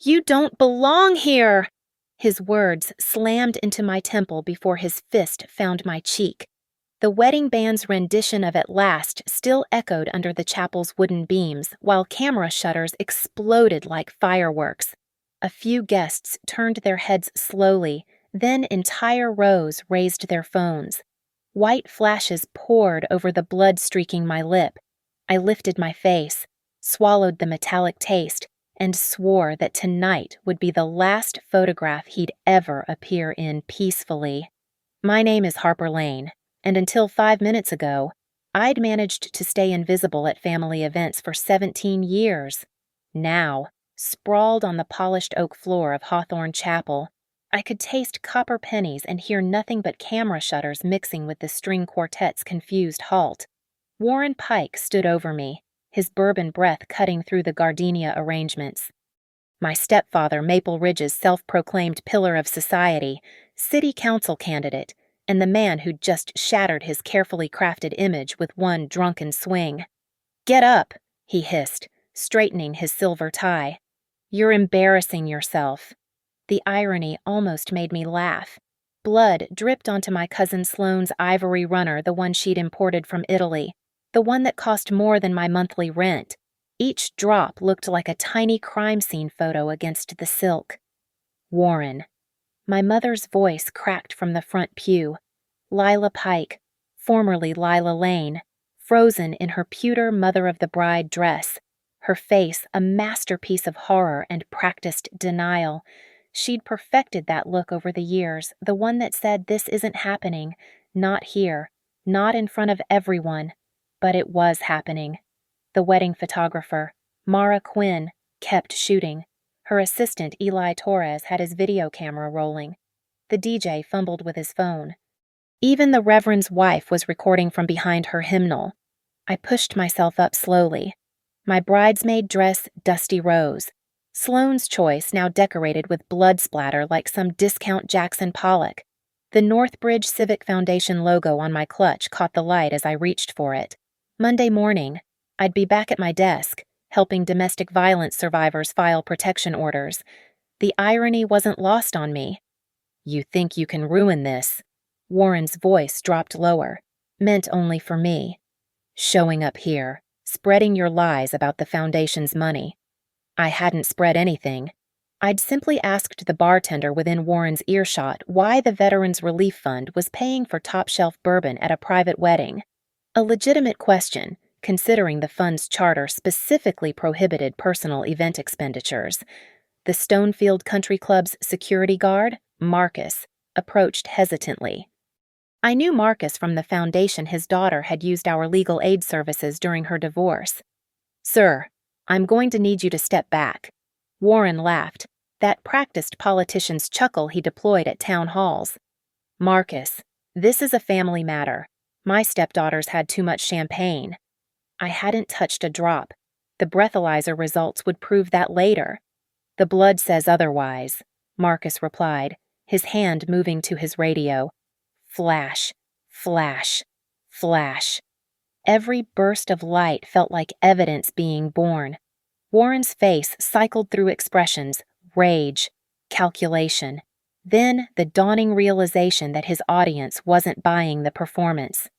You don't belong here! His words slammed into my temple before his fist found my cheek. The wedding band's rendition of At Last still echoed under the chapel's wooden beams, while camera shutters exploded like fireworks. A few guests turned their heads slowly, then entire rows raised their phones. White flashes poured over the blood streaking my lip. I lifted my face, swallowed the metallic taste, and swore that tonight would be the last photograph he'd ever appear in peacefully. My name is Harper Lane, and until 5 minutes ago, I'd managed to stay invisible at family events for 17 years. Now, sprawled on the polished oak floor of Hawthorne Chapel, I could taste copper pennies and hear nothing but camera shutters mixing with the string quartet's confused halt. Warren Pike stood over me, his bourbon breath cutting through the gardenia arrangements. My stepfather, Maple Ridge's self-proclaimed pillar of society, city council candidate, and the man who'd just shattered his carefully crafted image with one drunken swing. "Get up," he hissed, straightening his silver tie. "You're embarrassing yourself." The irony almost made me laugh. Blood dripped onto my cousin Sloane's ivory runner, the one she'd imported from Italy, the one that cost more than my monthly rent. Each drop looked like a tiny crime scene photo against the silk. Warren. My mother's voice cracked from the front pew. Lila Pike, formerly Lila Lane, frozen in her pewter mother-of-the-bride dress, her face a masterpiece of horror and practiced denial. She'd perfected that look over the years, the one that said this isn't happening, not here, not in front of everyone. But it was happening. The wedding photographer, Mara Quinn, kept shooting. Her assistant, Eli Torres, had his video camera rolling. The DJ fumbled with his phone. Even the Reverend's wife was recording from behind her hymnal. I pushed myself up slowly. My bridesmaid dress dusty rose. Sloane's choice now decorated with blood splatter like some discount Jackson Pollock. The Northbridge Civic Foundation logo on my clutch caught the light as I reached for it. Monday morning, I'd be back at my desk, helping domestic violence survivors file protection orders. The irony wasn't lost on me. "You think you can ruin this?" Warren's voice dropped lower, meant only for me. "Showing up here, spreading your lies about the foundation's money." I hadn't spread anything. I'd simply asked the bartender within Warren's earshot why the Veterans Relief Fund was paying for top-shelf bourbon at a private wedding. A legitimate question, considering the fund's charter specifically prohibited personal event expenditures. The Stonefield Country Club's security guard, Marcus, approached hesitantly. I knew Marcus from the foundation his daughter had used our legal aid services during her divorce. "Sir, I'm going to need you to step back." Warren laughed, that practiced politician's chuckle he deployed at town halls. "Marcus, this is a family matter. My stepdaughters had too much champagne." I hadn't touched a drop. The breathalyzer results would prove that later. "The blood says otherwise," Marcus replied, his hand moving to his radio. Flash, flash, flash. Every burst of light felt like evidence being born. Warren's face cycled through expressions, rage, calculation. Then the dawning realization that his audience wasn't buying the performance.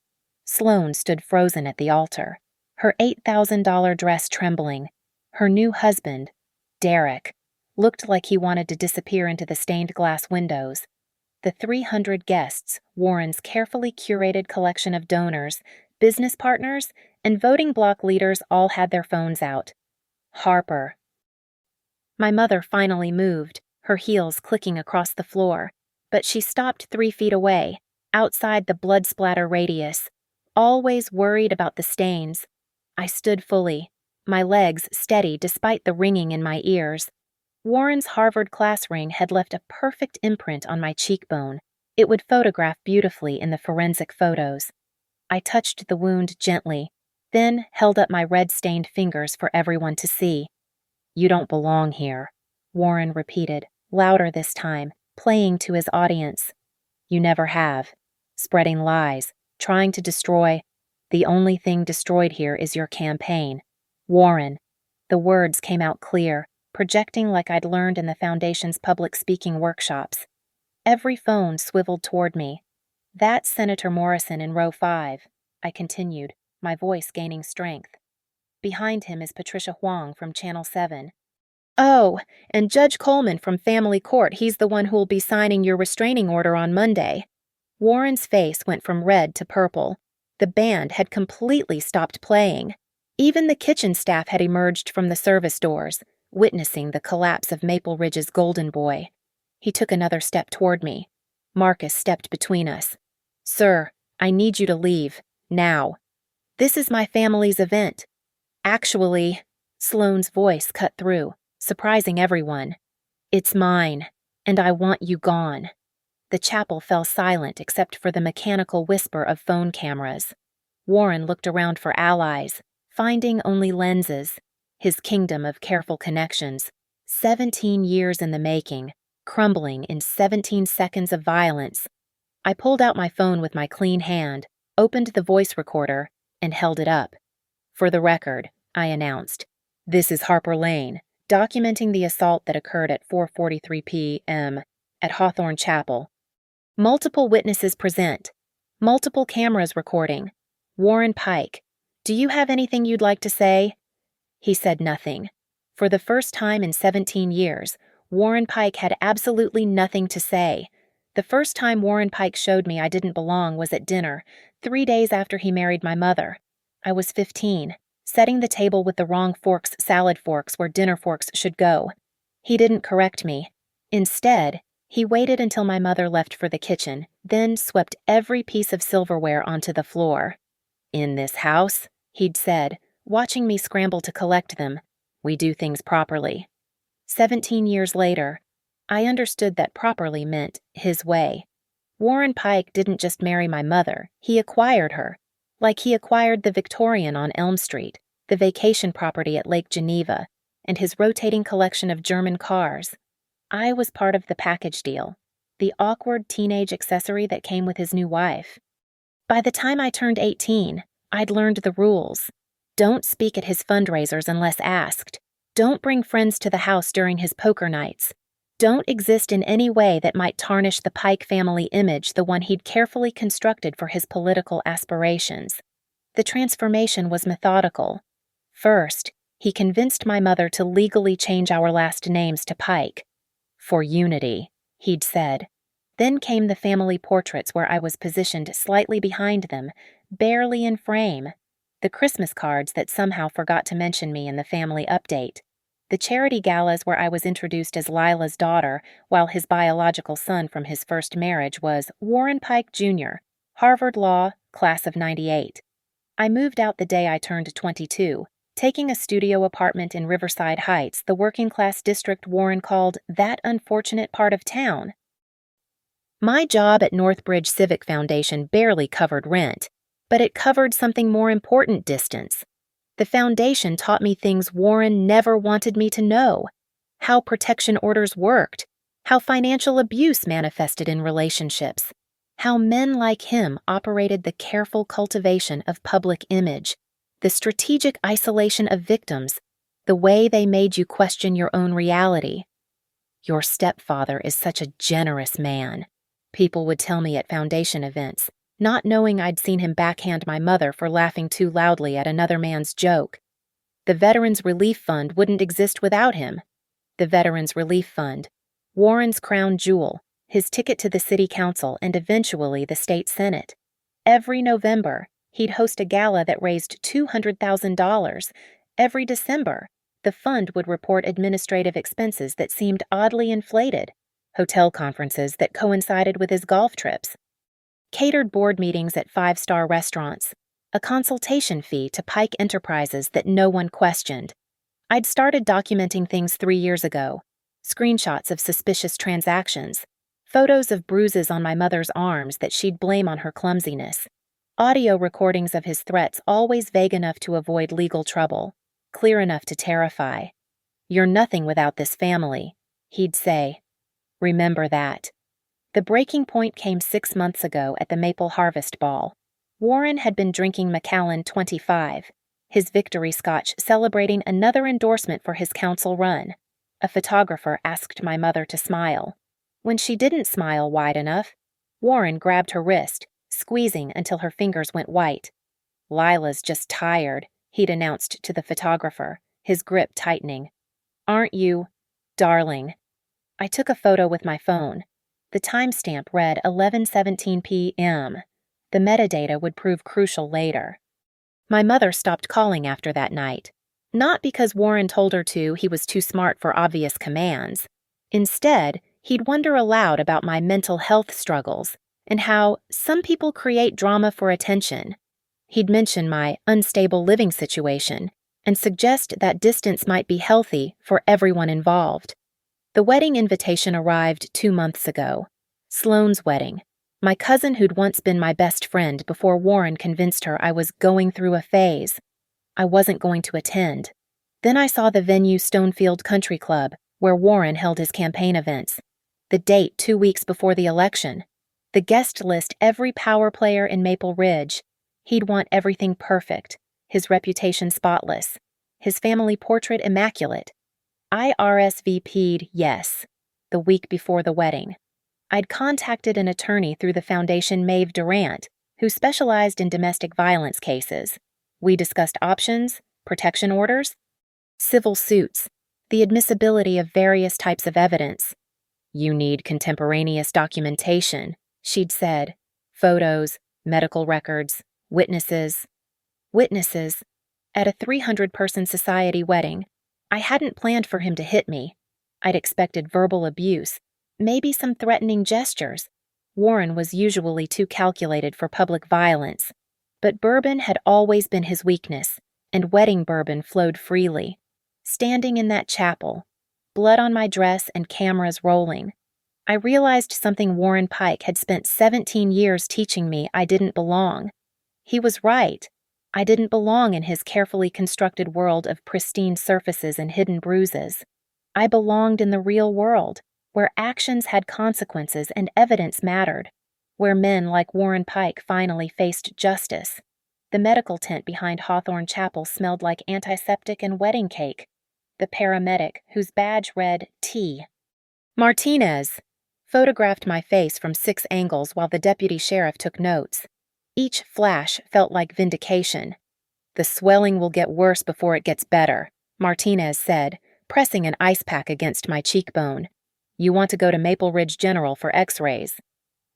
Sloane stood frozen at the altar, her $8,000 dress trembling. Her new husband, Derek, looked like he wanted to disappear into the stained glass windows. The 300 guests, Warren's carefully curated collection of donors, business partners, and voting bloc leaders all had their phones out. Harper. My mother finally moved, her heels clicking across the floor, but she stopped 3 feet away, outside the blood splatter radius, always worried about the stains. I stood fully, my legs steady despite the ringing in my ears. Warren's Harvard class ring had left a perfect imprint on my cheekbone. It would photograph beautifully in the forensic photos. I touched the wound gently, then held up my red-stained fingers for everyone to see. "You don't belong here," Warren repeated, louder this time, playing to his audience. "You never have. Spreading lies, trying to destroy. The only thing destroyed here is your campaign. Warren." The words came out clear, projecting like I'd learned in the Foundation's public speaking workshops. Every phone swiveled toward me. "That's Senator Morrison in row 5, I continued, my voice gaining strength. "Behind him is Patricia Huang from Channel 7. "Oh, and Judge Coleman from Family Court, he's the one who'll be signing your restraining order on Monday." Warren's face went from red to purple. The band had completely stopped playing. Even the kitchen staff had emerged from the service doors, witnessing the collapse of Maple Ridge's golden boy. He took another step toward me. Marcus stepped between us. "Sir, I need you to leave, now. This is my family's event. Actually," Sloane's voice cut through, surprising everyone, "it's mine, and I want you gone." The chapel fell silent except for the mechanical whisper of phone cameras. Warren looked around for allies, finding only lenses. His kingdom of careful connections, 17 years in the making, crumbling in 17 seconds of violence. I pulled out my phone with my clean hand, opened the voice recorder, and held it up. "For the record," I announced, "this is Harper Lane, documenting the assault that occurred at 4:43 p.m. at Hawthorne Chapel. Multiple witnesses present. Multiple cameras recording. Warren Pike, do you have anything you'd like to say?" He said nothing. For the first time in 17 years, Warren Pike had absolutely nothing to say. The first time Warren Pike showed me I didn't belong was at dinner, 3 days after he married my mother. I was 15, setting the table with the wrong salad forks where dinner forks should go. He didn't correct me. Instead, he waited until my mother left for the kitchen, then swept every piece of silverware onto the floor. "In this house," he'd said, watching me scramble to collect them, "we do things properly." 17 years later, I understood that properly meant his way. Warren Pike didn't just marry my mother, he acquired her. Like he acquired the Victorian on Elm Street, the vacation property at Lake Geneva, and his rotating collection of German cars. I was part of the package deal, the awkward teenage accessory that came with his new wife. By the time I turned 18, I'd learned the rules. Don't speak at his fundraisers unless asked. Don't bring friends to the house during his poker nights. Don't exist in any way that might tarnish the Pike family image, the one he'd carefully constructed for his political aspirations. The transformation was methodical. First, he convinced my mother to legally change our last names to Pike. "For unity," he'd said. Then came the family portraits where I was positioned slightly behind them, barely in frame. The Christmas cards that somehow forgot to mention me in the family update. The charity galas where I was introduced as Lila's daughter, while his biological son from his first marriage was Warren Pike Jr., Harvard Law, class of '98. I moved out the day I turned 22, taking a studio apartment in Riverside Heights, the working-class district Warren called that unfortunate part of town. My job at Northbridge Civic Foundation barely covered rent, but it covered something more important: distance. The foundation taught me things Warren never wanted me to know: how protection orders worked, how financial abuse manifested in relationships, how men like him operated the careful cultivation of public image, the strategic isolation of victims, the way they made you question your own reality. "Your stepfather is such a generous man," people would tell me at foundation events, not knowing I'd seen him backhand my mother for laughing too loudly at another man's joke. The Veterans Relief Fund wouldn't exist without him. The Veterans Relief Fund, Warren's crown jewel, his ticket to the city council and eventually the state senate. Every November, he'd host a gala that raised $200,000. Every December, the fund would report administrative expenses that seemed oddly inflated, hotel conferences that coincided with his golf trips, catered board meetings at five-star restaurants, a consultation fee to Pike Enterprises that no one questioned. I'd started documenting things 3 years ago: screenshots of suspicious transactions, photos of bruises on my mother's arms that she'd blame on her clumsiness, audio recordings of his threats always vague enough to avoid legal trouble, clear enough to terrify. "You're nothing without this family," he'd say. Remember that. The breaking point came 6 months ago at the Maple Harvest Ball. Warren had been drinking Macallan 25, his victory scotch celebrating another endorsement for his council run. A photographer asked my mother to smile. When she didn't smile wide enough, Warren grabbed her wrist, squeezing until her fingers went white. "Lila's just tired," he'd announced to the photographer, his grip tightening. "Aren't you, darling?" I took a photo with my phone. The timestamp read 11:17 p.m. The metadata would prove crucial later. My mother stopped calling after that night. Not because Warren told her to, he was too smart for obvious commands. Instead, he'd wonder aloud about my mental health struggles and how some people create drama for attention. He'd mention my unstable living situation and suggest that distance might be healthy for everyone involved. The wedding invitation arrived 2 months ago. Sloane's wedding. My cousin who'd once been my best friend before Warren convinced her I was going through a phase. I wasn't going to attend. Then I saw the venue Stonefield Country Club, where Warren held his campaign events. The date 2 weeks before the election. The guest list every power player in Maple Ridge. He'd want everything perfect, his reputation spotless, his family portrait immaculate. I RSVP'd yes, the week before the wedding. I'd contacted an attorney through the foundation Maeve Durant, who specialized in domestic violence cases. We discussed options, protection orders, civil suits, the admissibility of various types of evidence. "You need contemporaneous documentation," she'd said. "Photos, medical records, witnesses." Witnesses. At a 300-person society wedding, I hadn't planned for him to hit me. I'd expected verbal abuse, maybe some threatening gestures. Warren was usually too calculated for public violence. But bourbon had always been his weakness, and wedding bourbon flowed freely. Standing in that chapel, blood on my dress and cameras rolling, I realized something Warren Pike had spent 17 years teaching me: I didn't belong. He was right. I didn't belong in his carefully constructed world of pristine surfaces and hidden bruises. I belonged in the real world, where actions had consequences and evidence mattered, where men like Warren Pike finally faced justice. The medical tent behind Hawthorne Chapel smelled like antiseptic and wedding cake. The paramedic, whose badge read T. Martinez, photographed my face from 6 angles while the deputy sheriff took notes. Each flash felt like vindication. "The swelling will get worse before it gets better," Martinez said, pressing an ice pack against my cheekbone. "You want to go to Maple Ridge General for x-rays."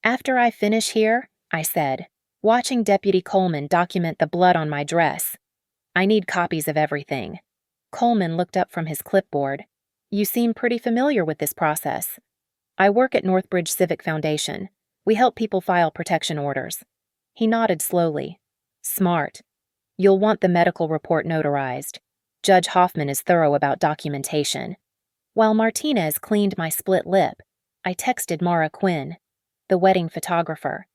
"After I finish here," I said, watching Deputy Coleman document the blood on my dress. "I need copies of everything." Coleman looked up from his clipboard. "You seem pretty familiar with this process." "I work at Northbridge Civic Foundation. We help people file protection orders." He nodded slowly. "Smart. You'll want the medical report notarized. Judge Hoffman is thorough about documentation." While Martinez cleaned my split lip, I texted Mara Quinn, the wedding photographer.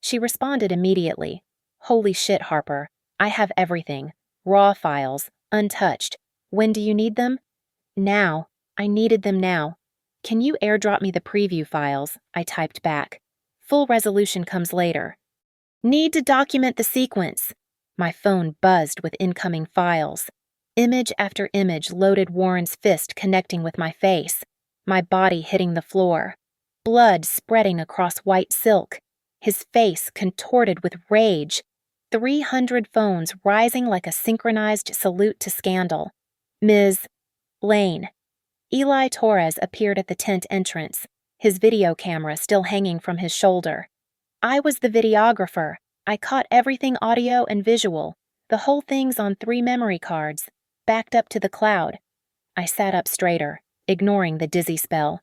She responded immediately. "Holy shit, Harper. I have everything. Raw files, untouched. When do you need them?" "Now. I needed them now." "Can you airdrop me the preview files?" I typed back. "Full resolution comes later." "Need to document the sequence." My phone buzzed with incoming files. Image after image loaded Warren's fist connecting with my face, my body hitting the floor, blood spreading across white silk, his face contorted with rage, 300 phones rising like a synchronized salute to scandal. "Ms. Lane." Eli Torres appeared at the tent entrance, his video camera still hanging from his shoulder. I was the videographer. I caught everything audio and visual. The whole thing's on 3 memory cards, backed up to the cloud. I sat up straighter, ignoring the dizzy spell.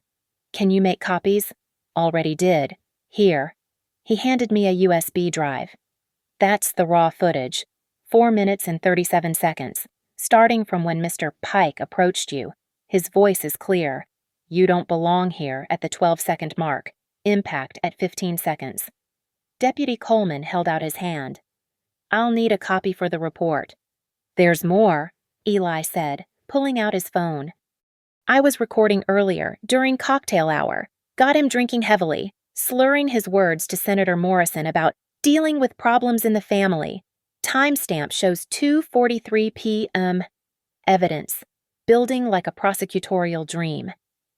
"Can you make copies?" "Already did. Here." He handed me a USB drive. "That's the raw footage. 4 minutes and 37 seconds, starting from when Mr. Pike approached you. His voice is clear. You don't belong here at the 12-second mark. Impact at 15 seconds. Deputy Coleman held out his hand. "I'll need a copy for the report." "There's more," Eli said, pulling out his phone. I was recording earlier, during cocktail hour. Got him drinking heavily, slurring his words to Senator Morrison about dealing with problems in the family. Timestamp shows 2:43 p.m. Evidence. building like a prosecutorial dream.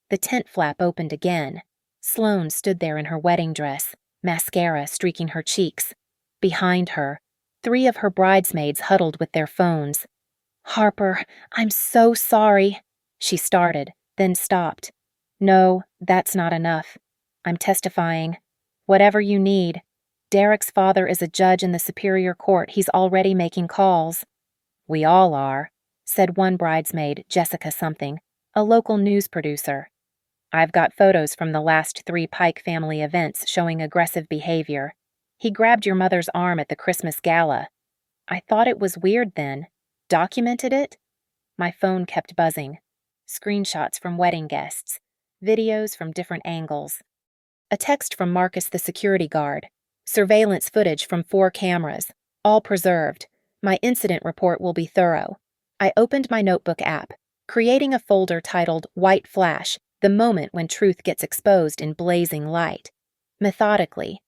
The tent flap opened again. Sloane stood there in her wedding dress, mascara streaking her cheeks. Behind her, 3 of her bridesmaids huddled with their phones. "Harper, I'm so sorry," she started, then stopped. "No, that's not enough. I'm testifying. Whatever you need. Derek's father is a judge in the Superior Court. He's already making calls." "We all are," said one bridesmaid, Jessica something, a local news producer. "I've got photos from the last 3 Pike family events showing aggressive behavior. He grabbed your mother's arm at the Christmas gala." "I thought it was weird then. Documented it?" My phone kept buzzing. Screenshots from wedding guests. Videos from different angles. A text from Marcus the security guard. Surveillance footage from 4 cameras. All preserved. My incident report will be thorough. I opened my notebook app, creating a folder titled White Flash, the moment when truth gets exposed in blazing light. Methodically,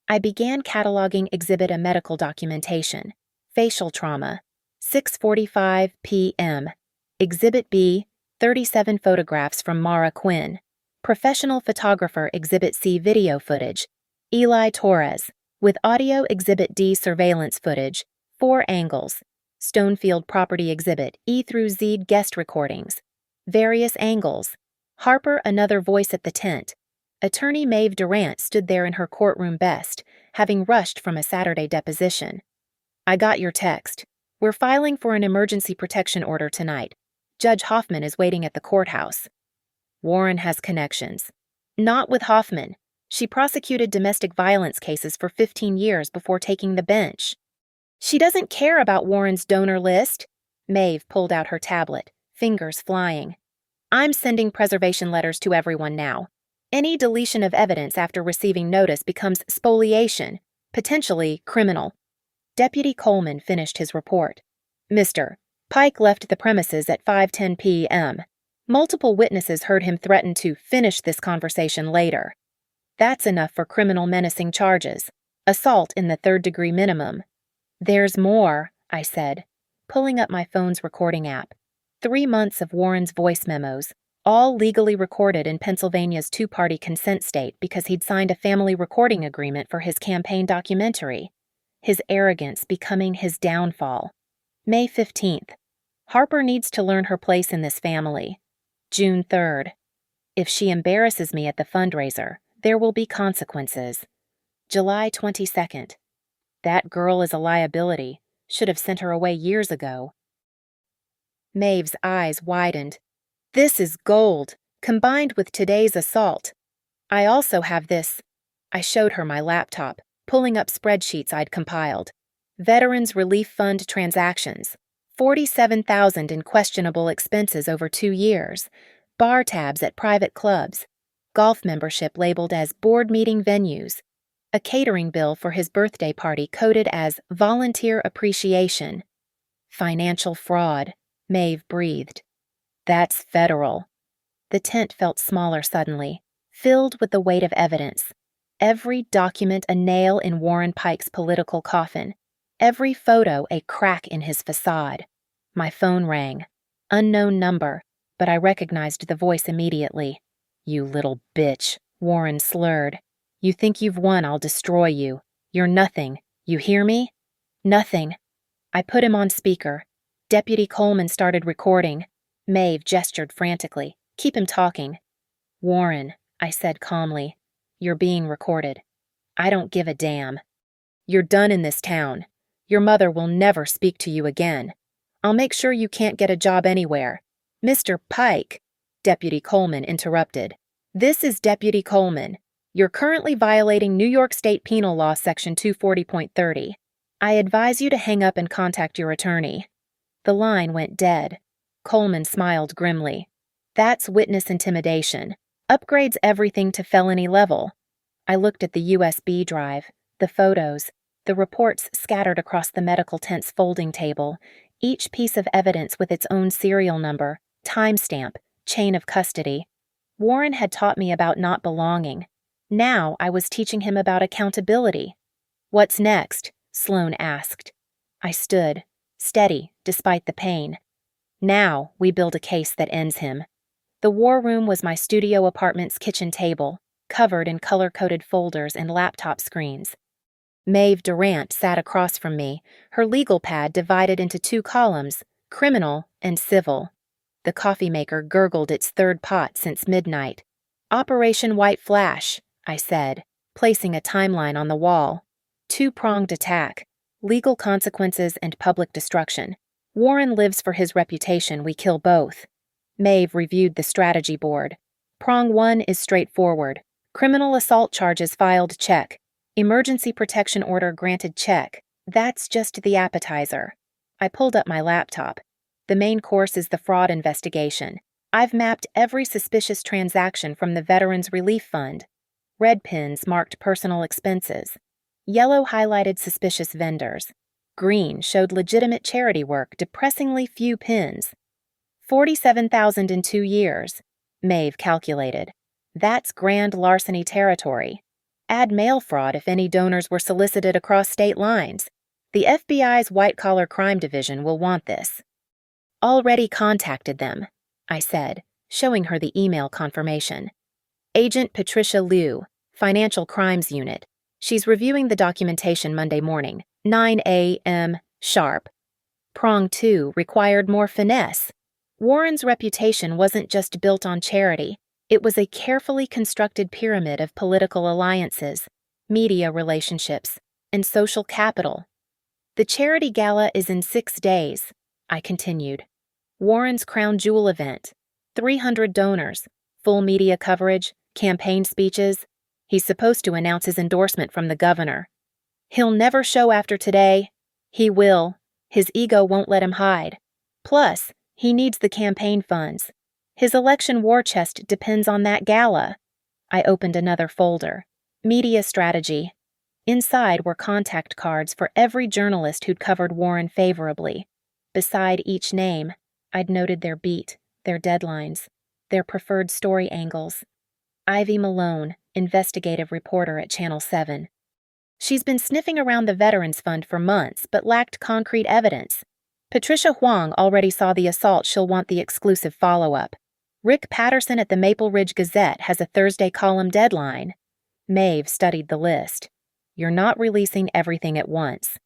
I began cataloging Exhibit A medical documentation. Facial trauma. 6:45 p.m. Exhibit B, 37 photographs from Mara Quinn. Professional photographer Exhibit C video footage. Eli Torres. With audio Exhibit D surveillance footage. 4 angles. Stonefield Property Exhibit E through Z guest recordings. Various angles. Harper, another voice at the tent. Attorney Maeve Durant stood there in her courtroom best, having rushed from a Saturday deposition. "I got your text. We're filing for an emergency protection order tonight. Judge Hoffman is waiting at the courthouse." Warren has connections. Not with Hoffman. She prosecuted domestic violence cases for 15 years before taking the bench. "She doesn't care about Warren's donor list." Maeve pulled out her tablet, fingers flying. "I'm sending preservation letters to everyone now. Any deletion of evidence after receiving notice becomes spoliation, potentially criminal." Deputy Coleman finished his report. "Mr. Pike left the premises at 5:10 p.m. Multiple witnesses heard him threaten to finish this conversation later. That's enough for criminal menacing charges. Assault in the 3rd-degree minimum." "There's more," I said, pulling up my phone's recording app. 3 months of Warren's voice memos, all legally recorded in Pennsylvania's 2-party consent state because he'd signed a family recording agreement for his campaign documentary. His arrogance becoming his downfall. May 15th. Harper needs to learn her place in this family. June 3rd. If she embarrasses me at the fundraiser, there will be consequences. July 22nd. That girl is a liability. Should have sent her away years ago. Maeve's eyes widened. "This is gold, combined with today's assault. I also have this." I showed her my laptop, pulling up spreadsheets I'd compiled. Veterans Relief Fund transactions. 47,000 in questionable expenses over 2 years. Bar tabs at private clubs. Golf membership labeled as board meeting venues. A catering bill for his birthday party coded as volunteer appreciation. Financial fraud, Maeve breathed. "That's federal." The tent felt smaller suddenly, filled with the weight of evidence. Every document a nail in Warren Pike's political coffin. Every photo a crack in his facade. My phone rang. Unknown number, but I recognized the voice immediately. "You little bitch," Warren slurred. "You think you've won, I'll destroy you. You're nothing. You hear me?" "Nothing." I put him on speaker. Deputy Coleman started recording. Maeve gestured frantically. "Keep him talking." "Warren," I said calmly, "you're being recorded. I don't give a damn. You're done in this town. Your mother will never speak to you again. I'll make sure you can't get a job anywhere." "Mr. Pike," Deputy Coleman interrupted. "This is Deputy Coleman. You're currently violating New York State Penal Law Section 240.30. I advise you to hang up and contact your attorney." The line went dead. Coleman smiled grimly. "That's witness intimidation. Upgrades everything to felony level." I looked at the USB drive, the photos, the reports scattered across the medical tent's folding table, each piece of evidence with its own serial number, timestamp, chain of custody. Warren had taught me about not belonging. Now I was teaching him about accountability. "What's next?" Sloane asked. I stood, steady despite the pain. Now we build a case that ends him. The war room was my studio apartment's kitchen table, covered in color-coded folders and laptop screens. Maeve Durant sat across from me, her legal pad divided into 2 columns, criminal and civil. The coffee maker gurgled its 3rd pot since midnight. Operation White Flash, I said, placing a timeline on the wall. 2-pronged attack, legal consequences and public destruction. Warren lives for his reputation, we kill both. Maeve reviewed the strategy board. Prong 1 is straightforward. Criminal assault charges filed, check. Emergency protection order granted, check. That's just the appetizer. I pulled up my laptop. The main course is the fraud investigation. I've mapped every suspicious transaction from the Veterans Relief Fund. Red pins marked personal expenses. Yellow highlighted suspicious vendors. Green showed legitimate charity work, depressingly few pins. 47,000 in 2 years, Maeve calculated. That's grand larceny territory. Add mail fraud if any donors were solicited across state lines. The FBI's white-collar crime division will want this. Already contacted them, I said, showing her the email confirmation. Agent Patricia Liu, Financial Crimes Unit. She's reviewing the documentation Monday morning, 9 a.m. sharp. Prong 2 required more finesse. Warren's reputation wasn't just built on charity. It was a carefully constructed pyramid of political alliances, media relationships, and social capital. The charity gala is in 6 days, I continued. Warren's crown jewel event, 300 donors, full media coverage, campaign speeches. He's supposed to announce his endorsement from the governor. He'll never show after today. He will. His ego won't let him hide. Plus, he needs the campaign funds. His election war chest depends on that gala. I opened another folder. Media strategy. Inside were contact cards for every journalist who'd covered Warren favorably. Beside each name, I'd noted their beat, their deadlines, their preferred story angles. Ivy Malone, investigative reporter at Channel 7. She's been sniffing around the Veterans Fund for months but lacked concrete evidence. Patricia Huang already saw the assault. She'll want the exclusive follow-up. Rick Patterson at the Maple Ridge Gazette has a Thursday column deadline. Maeve studied the list. You're not releasing everything at once.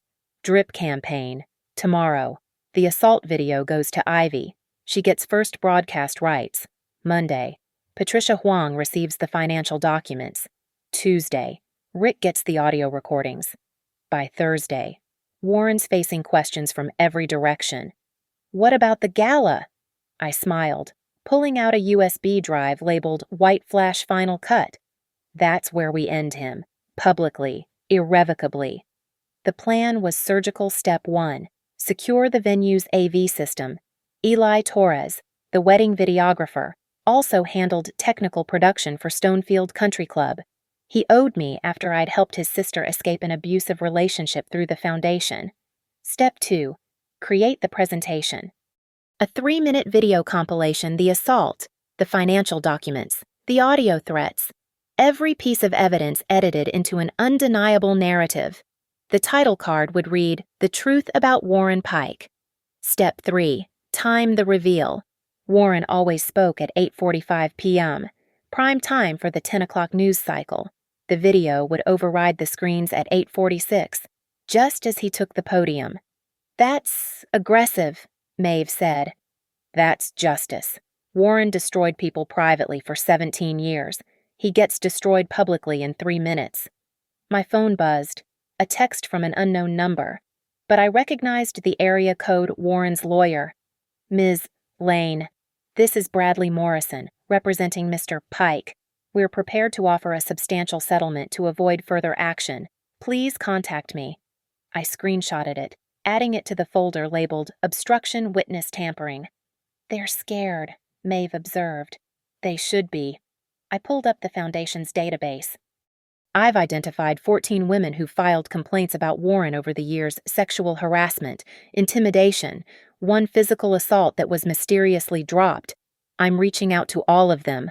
Drip campaign. Tomorrow. The assault video goes to Ivy. She gets first broadcast rights. Monday. Patricia Huang receives the financial documents. Tuesday. Rick gets the audio recordings. By Thursday, Warren's facing questions from every direction. What about the gala? I smiled, pulling out a USB drive labeled White Flash Final Cut. That's where we end him, publicly, irrevocably. The plan was surgical step 1, secure the venue's AV system. Eli Torres, the wedding videographer, also handled technical production for Stonefield Country Club. He owed me after I'd helped his sister escape an abusive relationship through the foundation. Step 2, create the presentation. A 3-minute video compilation, the assault, the financial documents, the audio threats. Every piece of evidence edited into an undeniable narrative. The title card would read, The Truth About Warren Pike. Step 3, time the reveal. Warren always spoke at 8:45 p.m., prime time for the 10 o'clock news cycle. The video would override the screens at 8:46, just as he took the podium. That's aggressive, Maeve said. That's justice. Warren destroyed people privately for 17 years. He gets destroyed publicly in 3 minutes. My phone buzzed, a text from an unknown number, but I recognized the area code Warren's lawyer. Ms. Lane, this is Bradley Morrison, representing Mr. Pike. We're prepared to offer a substantial settlement to avoid further action. Please contact me. I screenshotted it, adding it to the folder labeled Obstruction Witness Tampering. They're scared, Maeve observed. They should be. I pulled up the Foundation's database. I've identified 14 women who filed complaints about Warren over the years: sexual harassment, intimidation, 1 physical assault that was mysteriously dropped. I'm reaching out to all of them.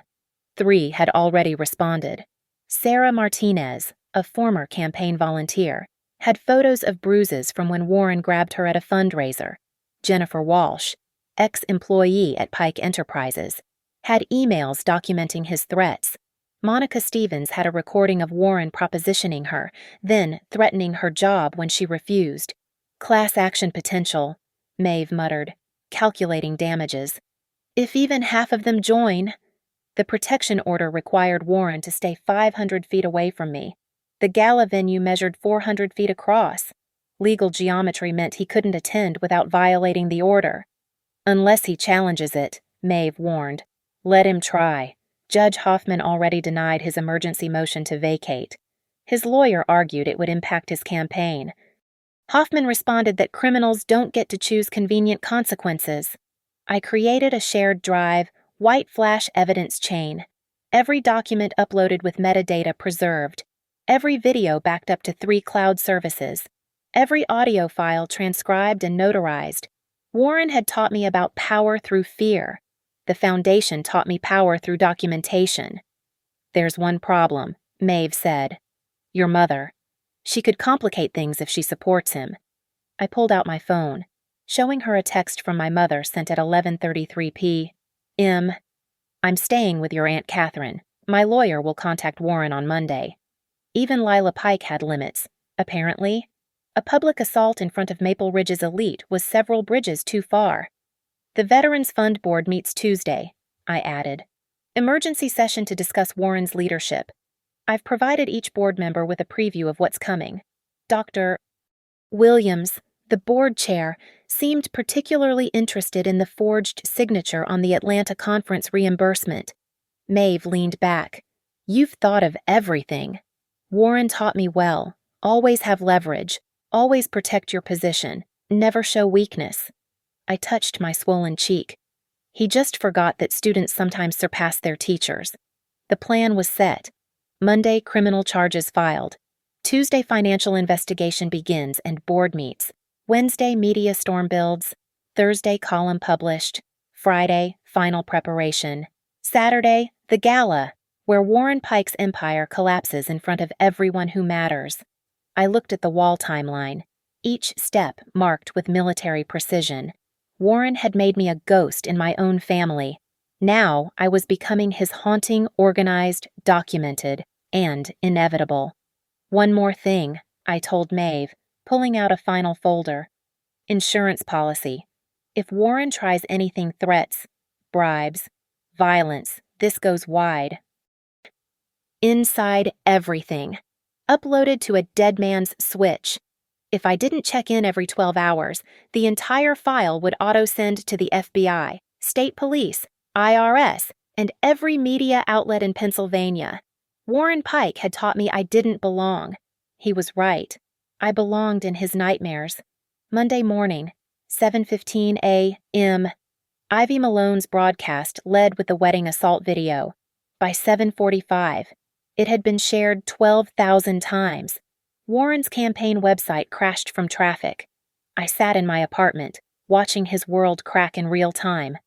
3 had already responded. Sarah Martinez, a former campaign volunteer, had photos of bruises from when Warren grabbed her at a fundraiser. Jennifer Walsh, ex-employee at Pike Enterprises, had emails documenting his threats. Monica Stevens had a recording of Warren propositioning her, then threatening her job when she refused. Class action potential, Maeve muttered, calculating damages. If even half of them join. The protection order required Warren to stay 500 feet away from me. The gala venue measured 400 feet across. Legal geometry meant he couldn't attend without violating the order. Unless he challenges it, Maeve warned. Let him try. Judge Hoffman already denied his emergency motion to vacate. His lawyer argued it would impact his campaign. Hoffman responded that criminals don't get to choose convenient consequences. I created a shared drive, white flash evidence chain. Every document uploaded with metadata preserved. Every video backed up to 3 cloud services. Every audio file transcribed and notarized. Warren had taught me about power through fear. The Foundation taught me power through documentation. There's one problem, Maeve said. Your mother. She could complicate things if she supports him. I pulled out my phone, showing her a text from my mother sent at 11:33 p.m. I'm staying with your Aunt Catherine. My lawyer will contact Warren on Monday. Even Lila Pike had limits, apparently. A public assault in front of Maple Ridge's elite was several bridges too far. The Veterans Fund Board meets Tuesday, I added. Emergency session to discuss Warren's leadership. I've provided each board member with a preview of what's coming. Dr. Williams, the board chair, seemed particularly interested in the forged signature on the Atlanta conference reimbursement. Maeve leaned back. You've thought of everything. Warren taught me well. Always have leverage. Always protect your position. Never show weakness. I touched my swollen cheek. He just forgot that students sometimes surpass their teachers. The plan was set. Monday, criminal charges filed. Tuesday, financial investigation begins and board meets. Wednesday, media storm builds. Thursday, column published. Friday, final preparation. Saturday, the gala, where Warren Pike's empire collapses in front of everyone who matters. I looked at the wall timeline, each step marked with military precision. Warren had made me a ghost in my own family. Now I was becoming his haunting, organized, documented, and inevitable. One more thing, I told Maeve, pulling out a final folder. Insurance policy. If Warren tries anything threats, bribes, violence, this goes wide. Inside everything. Uploaded to a dead man's switch. If I didn't check in every 12 hours, the entire file would auto-send to the FBI, state police, IRS, and every media outlet in Pennsylvania. Warren Pike had taught me I didn't belong. He was right. I belonged in his nightmares. Monday morning, 7:15 a.m. Ivy Malone's broadcast led with the wedding assault video. By 7:45, it had been shared 12,000 times. Warren's campaign website crashed from traffic. I sat in my apartment, watching his world crack in real time.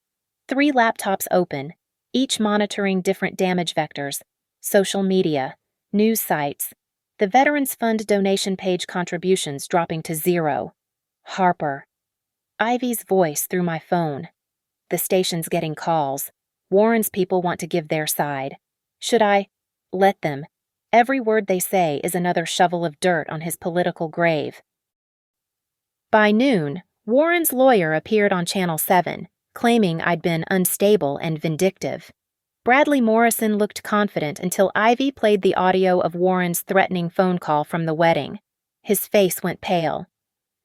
3 laptops open, each monitoring different damage vectors, social media, news sites, the Veterans Fund donation page contributions dropping to 0. Harper. Ivy's voice through my phone. The station's getting calls. Warren's people want to give their side. Should I? Let them. Every word they say is another shovel of dirt on his political grave. By noon, Warren's lawyer appeared on Channel 7, claiming I'd been unstable and vindictive. Bradley Morrison looked confident until Ivy played the audio of Warren's threatening phone call from the wedding. His face went pale.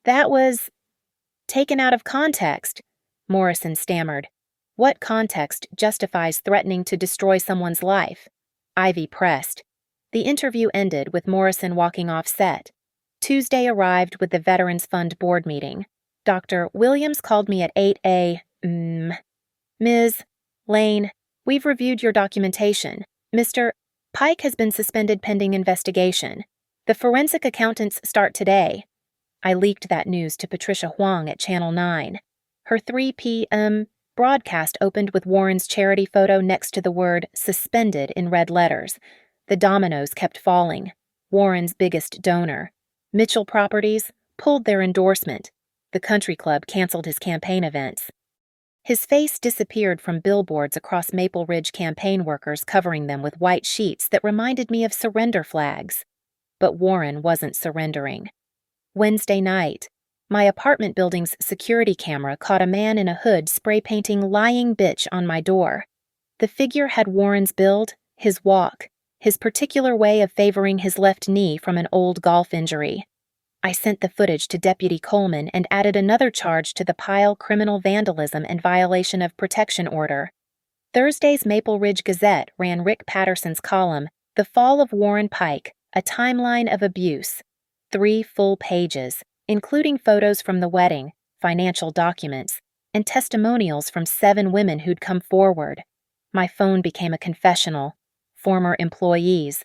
That was taken out of context, Morrison stammered. What context justifies threatening to destroy someone's life? Ivy pressed. The interview ended with Morrison walking off set. Tuesday arrived with the Veterans Fund board meeting. Dr. Williams called me at 8 a.m. Ms. Lane, we've reviewed your documentation. Mr. Pike has been suspended pending investigation. The forensic accountants start today. I leaked that news to Patricia Huang at Channel 9. Her 3 p.m. broadcast opened with Warren's charity photo next to the word suspended in red letters. The dominoes kept falling. Warren's biggest donor, Mitchell Properties, pulled their endorsement. The country club canceled his campaign events. His face disappeared from billboards across Maple Ridge campaign workers covering them with white sheets that reminded me of surrender flags. But Warren wasn't surrendering. Wednesday night, my apartment building's security camera caught a man in a hood spray painting "lying bitch" on my door. The figure had Warren's build, his walk, his particular way of favoring his left knee from an old golf injury. I sent the footage to Deputy Coleman and added another charge to the pile: criminal vandalism and violation of protection order. Thursday's Maple Ridge Gazette ran Rick Patterson's column, "The Fall of Warren Pike, a Timeline of Abuse." 3 full pages, including photos from the wedding, financial documents, and testimonials from 7 women who'd come forward. My phone became a confessional. Former employees,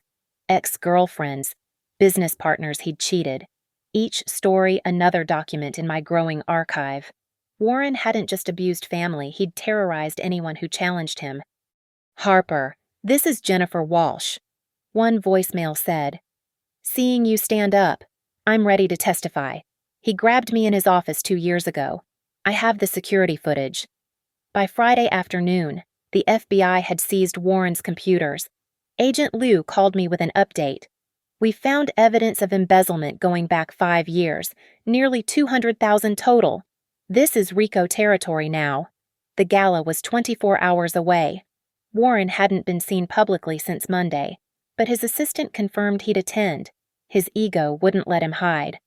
ex-girlfriends, business partners he'd cheated. Each story another document in my growing archive. Warren hadn't just abused family, he'd terrorized anyone who challenged him. "Harper, this is Jennifer Walsh." One voicemail said, "Seeing you stand up. I'm ready to testify. He grabbed me in his office 2 years ago. I have the security footage." By Friday afternoon, the FBI had seized Warren's computers. Agent Liu called me with an update. "We found evidence of embezzlement going back 5 years, nearly 200,000 total. This is RICO territory now." The gala was 24 hours away. Warren hadn't been seen publicly since Monday, but his assistant confirmed he'd attend. His ego wouldn't let him hide.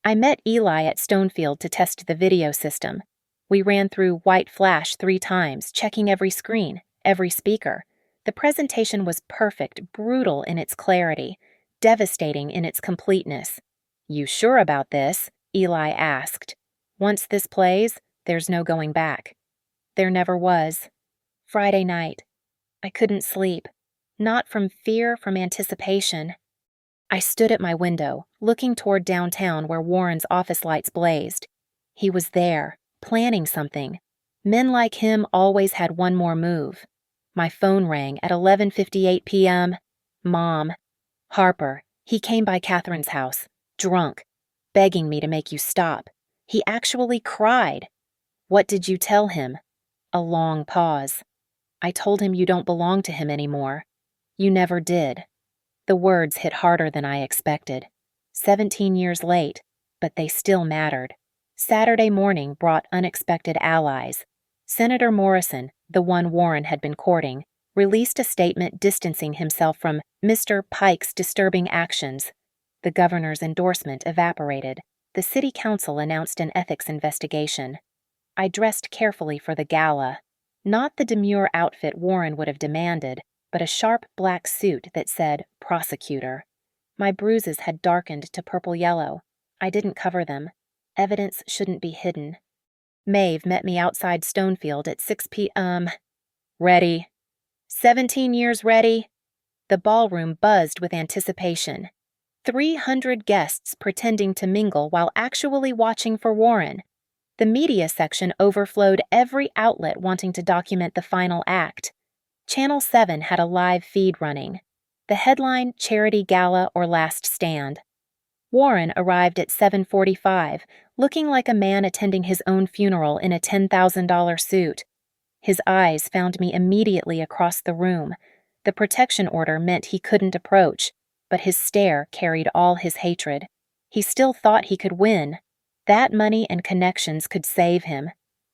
I met Eli at Stonefield to test the video system. We ran through white flash 3 times, checking every screen, every speaker. The presentation was perfect, brutal in its clarity, devastating in its completeness. "You sure about this?" Eli asked. "Once this plays, there's no going back." There never was. Friday night. I couldn't sleep. Not from fear, from anticipation. I stood at my window, looking toward downtown where Warren's office lights blazed. He was there, planning something. Men like him always had one more move. My phone rang at 11:58 p.m. "Mom. Harper, he came by Catherine's house, drunk, begging me to make you stop. He actually cried." "What did you tell him?" A long pause. "I told him you don't belong to him anymore." "You never did." The words hit harder than I expected. 17 years late, but they still mattered. Saturday morning brought unexpected allies. Senator Morrison, the one Warren had been courting, released a statement distancing himself from Mr. Pike's disturbing actions. The governor's endorsement evaporated. The city council announced an ethics investigation. I dressed carefully for the gala. Not the demure outfit Warren would have demanded, but a sharp black suit that said "prosecutor." My bruises had darkened to purple-yellow. I didn't cover them. Evidence shouldn't be hidden. Maeve met me outside Stonefield at 6 p.m. "Ready?" 17 years ready? The ballroom buzzed with anticipation. 300 guests pretending to mingle while actually watching for Warren. The media section overflowed, every outlet wanting to document the final act. Channel 7 had a live feed running. The headline: "Charity Gala or Last Stand." Warren arrived at 7:45, looking like a man attending his own funeral in a $10,000 suit. His eyes found me immediately across the room. The protection order meant he couldn't approach, but his stare carried all his hatred. He still thought he could win. That money and connections could save him.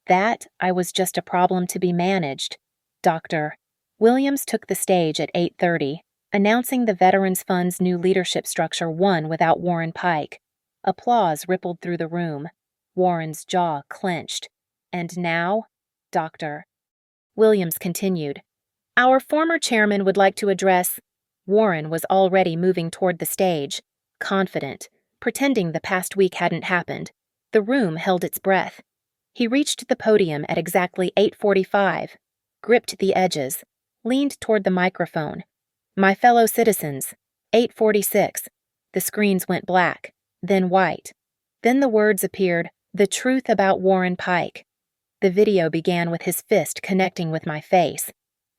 That I was just a problem to be managed. Dr. Williams took the stage at 8:30, announcing the Veterans Fund's new leadership structure won without Warren Pike. Applause rippled through the room. Warren's jaw clenched. "And now, Dr. Williams continued, "Our former chairman would like to address—" Warren was already moving toward the stage, confident, pretending the past week hadn't happened. The room held its breath. He reached the podium at exactly 8:45, gripped the edges, leaned toward the microphone. "My fellow citizens, 8:46. The screens went black, then white. Then the words appeared, "The truth about Warren Pike." The video began with his fist connecting with my face.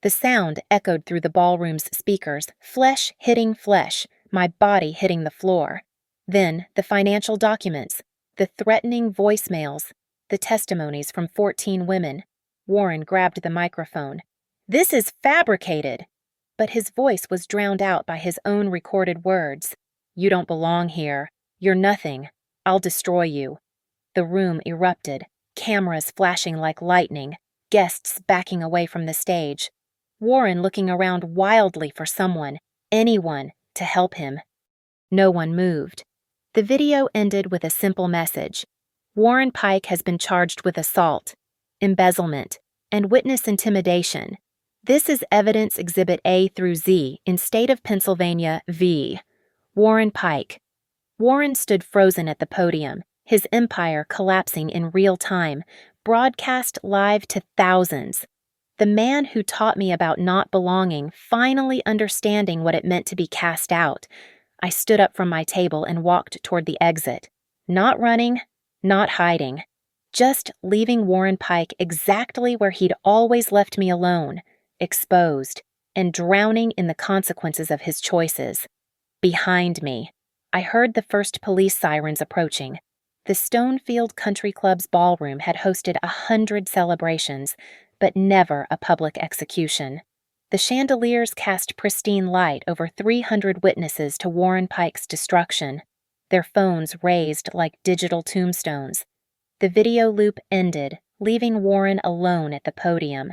The sound echoed through the ballroom's speakers, flesh hitting flesh, my body hitting the floor. Then the financial documents, the threatening voicemails, the testimonies from 14 women. Warren grabbed the microphone. "This is fabricated!" But his voice was drowned out by his own recorded words. "You don't belong here. You're nothing. I'll destroy you." The room erupted, cameras flashing like lightning, guests backing away from the stage. Warren looking around wildly for someone, anyone, to help him. No one moved. The video ended with a simple message. Warren Pike has been charged with assault, embezzlement, and witness intimidation. This is Evidence Exhibit A through Z in State of Pennsylvania v. Warren Pike. Warren stood frozen at the podium, his empire collapsing in real time, broadcast live to thousands. The man who taught me about not belonging finally understanding what it meant to be cast out. I stood up from my table and walked toward the exit. Not running, not hiding. Just leaving Warren Pike exactly where he'd always left me alone, exposed, and drowning in the consequences of his choices. Behind me, I heard the first police sirens approaching. The Stonefield Country Club's ballroom had hosted 100 celebrations, but never a public execution. The chandeliers cast pristine light over 300 witnesses to Warren Pike's destruction, their phones raised like digital tombstones. The video loop ended, leaving Warren alone at the podium.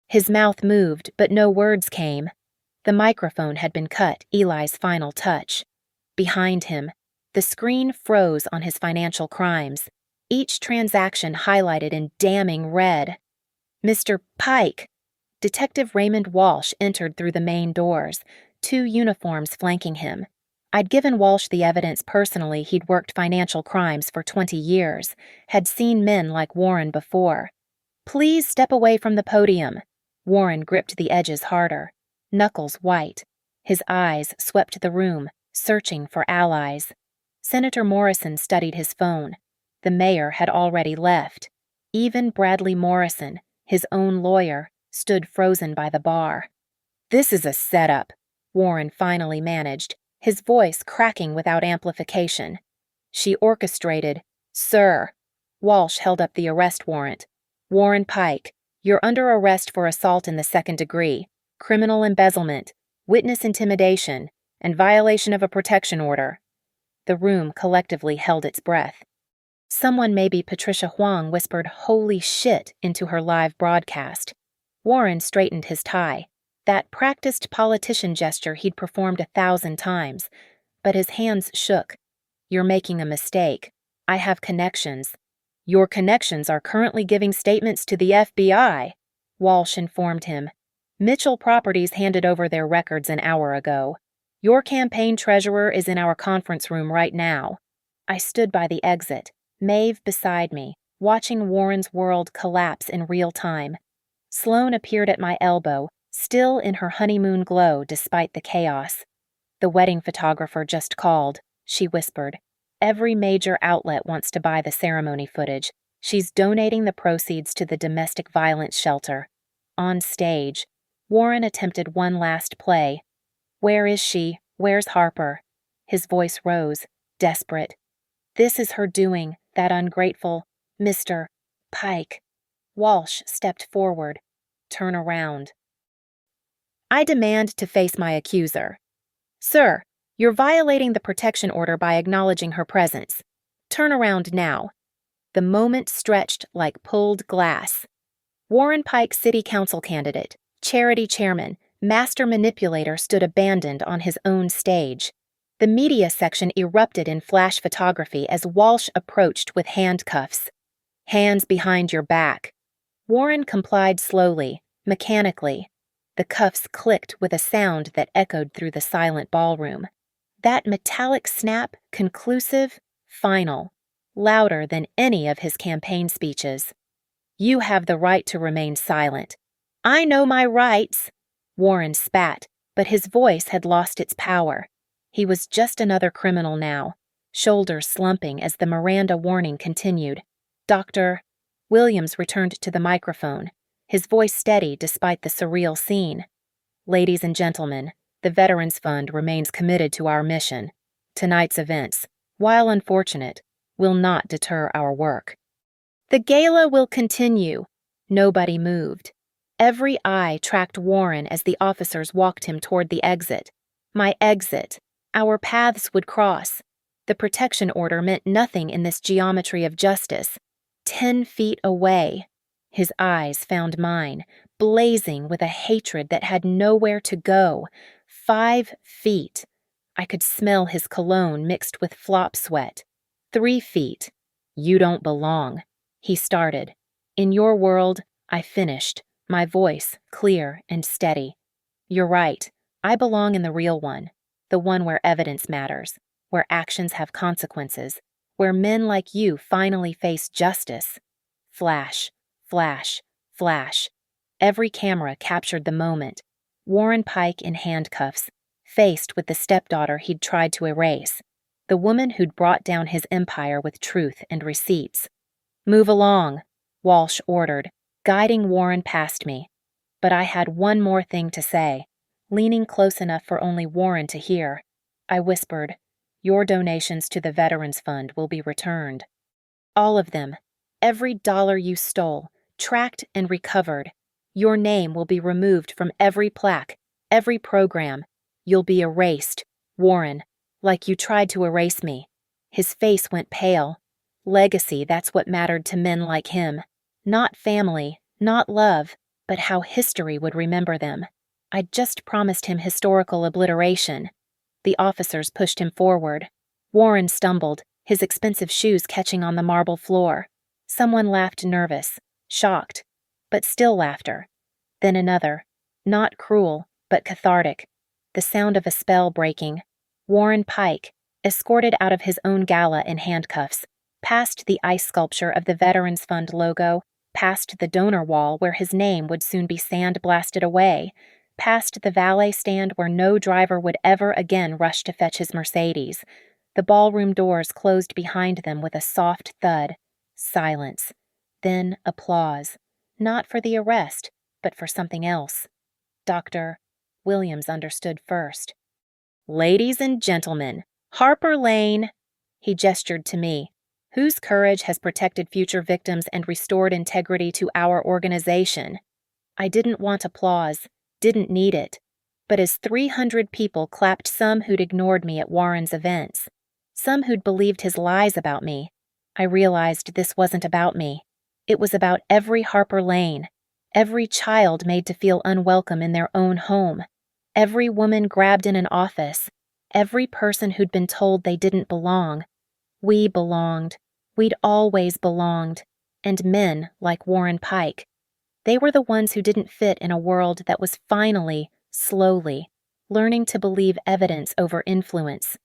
His mouth moved, but no words came. The microphone had been cut, Eli's final touch. Behind him, the screen froze on his financial crimes, each transaction highlighted in damning red. "Mr. Pike!" Detective Raymond Walsh entered through the main doors, 2 uniforms flanking him. I'd given Walsh the evidence personally. He'd worked financial crimes for 20 years, had seen men like Warren before. "Please step away from the podium." Warren gripped the edges harder, knuckles white. His eyes swept the room, searching for allies. Senator Morrison studied his phone. The mayor had already left. Even Bradley Morrison, his own lawyer, stood frozen by the bar. "This is a setup," Warren finally managed, his voice cracking without amplification. "She orchestrated." "Sir." Walsh held up the arrest warrant. "Warren Pike, you're under arrest for assault in the 2nd degree, criminal embezzlement, witness intimidation, and violation of a protection order." The room collectively held its breath. Someone, maybe Patricia Huang, whispered "holy shit" into her live broadcast. Warren straightened his tie, that practiced politician gesture he'd performed 1,000 times, but his hands shook. "You're making a mistake. I have connections." "Your connections are currently giving statements to the FBI," Walsh informed him. "Mitchell Properties handed over their records an hour ago. Your campaign treasurer is in our conference room right now." I stood by the exit, Maeve beside me, watching Warren's world collapse in real time. Sloane appeared at my elbow, still in her honeymoon glow despite the chaos. "The wedding photographer just called," she whispered. "Every major outlet wants to buy the ceremony footage. She's donating the proceeds to the domestic violence shelter." On stage, Warren attempted one last play. "Where is she? Where's Harper?" His voice rose, desperate. "This is her doing, that ungrateful Mr. Pike." Walsh stepped forward. "Turn around." I demand to face my accuser. "Sir, you're violating the protection order by acknowledging her presence. Turn around now." The moment stretched like pulled glass. Warren Pike city council candidate, charity chairman, master manipulator stood abandoned on his own stage. The media section erupted in flash photography as Walsh approached with handcuffs. "Hands behind your back." Warren complied slowly, mechanically. The cuffs clicked with a sound that echoed through the silent ballroom. That metallic snap, conclusive, final, louder than any of his campaign speeches. "You have the right to remain silent." "I know my rights." Warren spat, but his voice had lost its power. He was just another criminal now, shoulders slumping as the Miranda warning continued. "Dr." Williams returned to the microphone, his voice steady despite the surreal scene. "Ladies and gentlemen, the Veterans Fund remains committed to our mission. Tonight's events, while unfortunate, will not deter our work. The gala will continue." Nobody moved. Every eye tracked Warren as the officers walked him toward the exit. My exit. Our paths would cross. The protection order meant nothing in this geometry of justice. 10 feet away. His eyes found mine, blazing with a hatred that had nowhere to go. 5 feet. I could smell his cologne mixed with flop sweat. 3 feet. You don't belong. He started. In your world, I finished, my voice clear and steady. You're right. I belong in the real one, the one where evidence matters, where actions have consequences, where men like you finally face justice. Flash, flash, flash. Every camera captured the moment. Warren Pike in handcuffs, faced with the stepdaughter he'd tried to erase, the woman who'd brought down his empire with truth and receipts. Move along, Walsh ordered, guiding Warren past me. But I had one more thing to say, leaning close enough for only Warren to hear. I whispered, your donations to the Veterans Fund will be returned. All of them, every dollar you stole, tracked and recovered. Your name will be removed from every plaque, every program. You'll be erased, Warren, like you tried to erase me. His face went pale. Legacy, that's what mattered to men like him. Not family, not love, but how history would remember them. I'd just promised him historical obliteration. The officers pushed him forward. Warren stumbled, his expensive shoes catching on the marble floor. Someone laughed nervous, shocked, but still laughter. Then another, not cruel, but cathartic. The sound of a spell breaking. Warren Pike, escorted out of his own gala in handcuffs, past the ice sculpture of the Veterans Fund logo, past the donor wall where his name would soon be sand-blasted away, past the valet stand where no driver would ever again rush to fetch his Mercedes. The ballroom doors closed behind them with a soft thud. Silence. Then applause. Not for the arrest, but for something else. Dr. Williams understood first. Ladies and gentlemen, Harper Lane, he gestured to me, whose courage has protected future victims and restored integrity to our organization. I didn't want applause, didn't need it, but as 300 people clapped, some who'd ignored me at Warren's events, some who'd believed his lies about me, I realized this wasn't about me. It was about every Harper Lane, every child made to feel unwelcome in their own home, every woman grabbed in an office, every person who'd been told they didn't belong. We belonged. We'd always belonged. And men like Warren Pike. They were the ones who didn't fit in a world that was finally, slowly, learning to believe evidence over influence.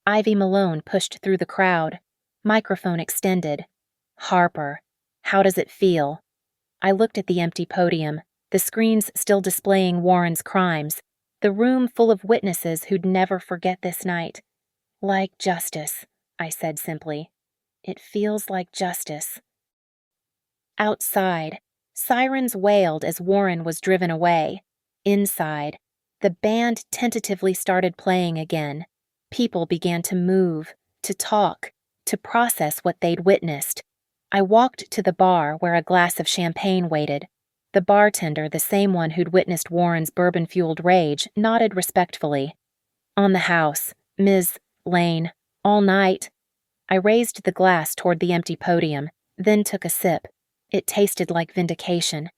Ivy Malone pushed through the crowd, microphone extended. Harper, how does it feel? I looked at the empty podium, the screens still displaying Warren's crimes, the room full of witnesses who'd never forget this night. Like justice, I said simply. It feels like justice. Outside, sirens wailed as Warren was driven away. Inside, the band tentatively started playing again. People began to move, to talk, to process what they'd witnessed. I walked to the bar where a glass of champagne waited. The bartender, the same one who'd witnessed Warren's bourbon-fueled rage, nodded respectfully. On the house, Ms. Lane, all night. I raised the glass toward the empty podium, then took a sip. It tasted like vindication.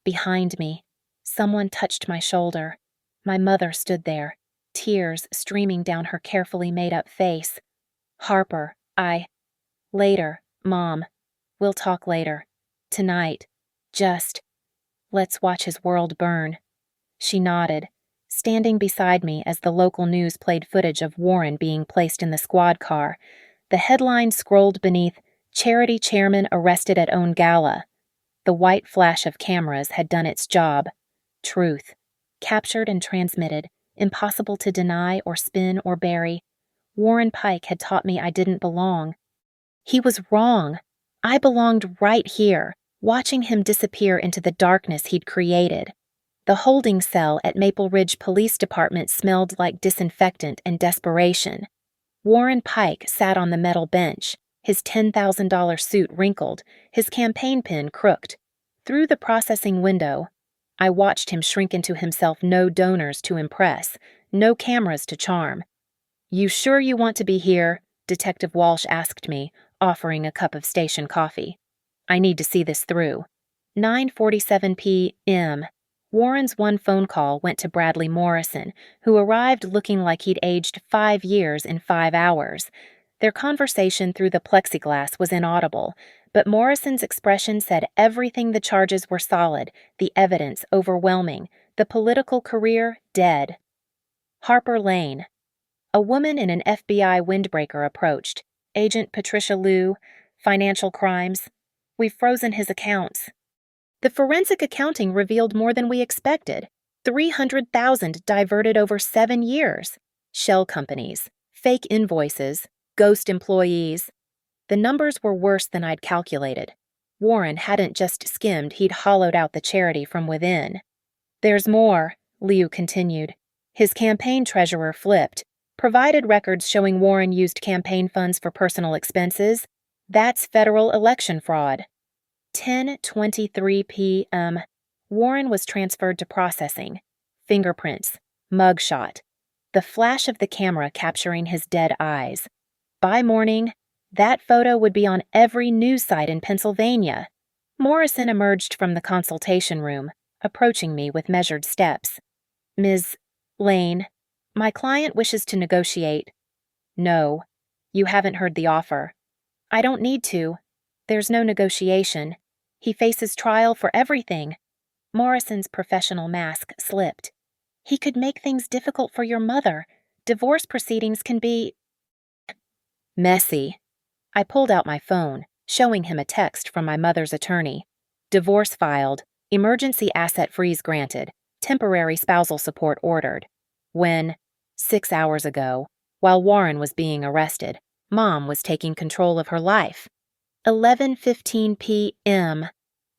Behind me, someone touched my shoulder. My mother stood there, tears streaming down her carefully made-up face. Harper, Later, Mom. We'll talk later. Tonight. Just. Let's watch his world burn. She nodded, standing beside me as the local news played footage of Warren being placed in the squad car. The headline scrolled beneath, Charity Chairman Arrested at Own Gala. The white flash of cameras had done its job. Truth. Captured and transmitted, impossible to deny or spin or bury. Warren Pike had taught me I didn't belong. He was wrong. I belonged right here, watching him disappear into the darkness he'd created. The holding cell at Maple Ridge Police Department smelled like disinfectant and desperation. Warren Pike sat on the metal bench, his $10,000 suit wrinkled, his campaign pin crooked. Through the processing window, I watched him shrink into himself. No donors to impress, no cameras to charm. "You sure you want to be here?" Detective Walsh asked me, offering a cup of station coffee. "I need to see this through." 9:47 p.m. Warren's one phone call went to Bradley Morrison, who arrived looking like he'd aged 5 years in 5 hours. Their conversation through the plexiglass was inaudible, but Morrison's expression said everything. The charges were solid, the evidence overwhelming, the political career dead. Harper Lane. A woman in an FBI windbreaker approached. "Agent Patricia Liu, financial crimes. We've frozen his accounts." The forensic accounting revealed more than we expected. 300,000 diverted over 7 years. Shell companies, fake invoices, ghost employees. The numbers were worse than I'd calculated. Warren hadn't just skimmed, he'd hollowed out the charity from within. "There's more," Liu continued. His campaign treasurer flipped, provided records showing Warren used campaign funds for personal expenses. That's federal election fraud. 10:23 p.m. Warren was transferred to processing. Fingerprints. Mugshot. The flash of the camera capturing his dead eyes. By morning, that photo would be on every news site in Pennsylvania. Morrison emerged from the consultation room, approaching me with measured steps. "Ms. Lane, my client wishes to negotiate." "No, you haven't heard the offer." "I don't need to. There's no negotiation. He faces trial for everything." Morrison's professional mask slipped. "He could make things difficult for your mother. Divorce proceedings can be messy." I pulled out my phone, showing him a text from my mother's attorney. "Divorce filed. Emergency asset freeze granted. Temporary spousal support ordered." When, 6 hours ago, while Warren was being arrested, Mom was taking control of her life. 11:15 p.m.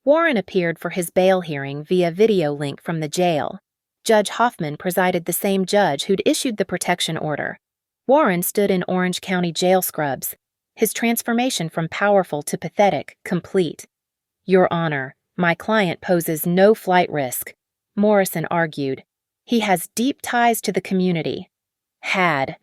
Warren appeared for his bail hearing via video link from the jail. Judge Hoffman presided, the same judge who'd issued the protection order. Warren stood in Orange County jail scrubs, his transformation from powerful to pathetic complete. "Your Honor, my client poses no flight risk," Morrison argued. "He has deep ties to the community." "Had,"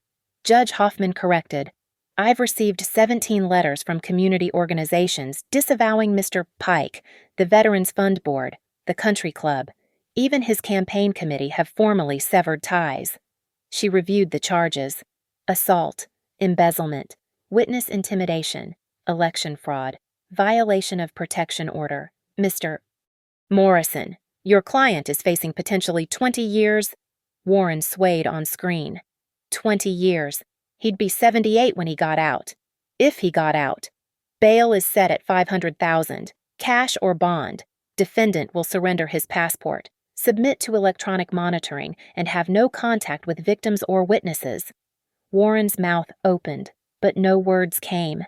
Judge Hoffman corrected. "I've received 17 letters from community organizations disavowing Mr. Pike, the Veterans Fund Board, the Country Club. Even his campaign committee have formally severed ties." She reviewed the charges: assault, embezzlement, witness intimidation, election fraud, violation of protection order. "Mr. Morrison, your client is facing potentially 20 years. Warren swayed on screen. 20 years. He'd be 78 when he got out. If he got out. Bail is set at $500,000, cash or bond. Defendant will surrender his passport, submit to electronic monitoring, and have no contact with victims or witnesses. Warren's mouth opened, but no words came.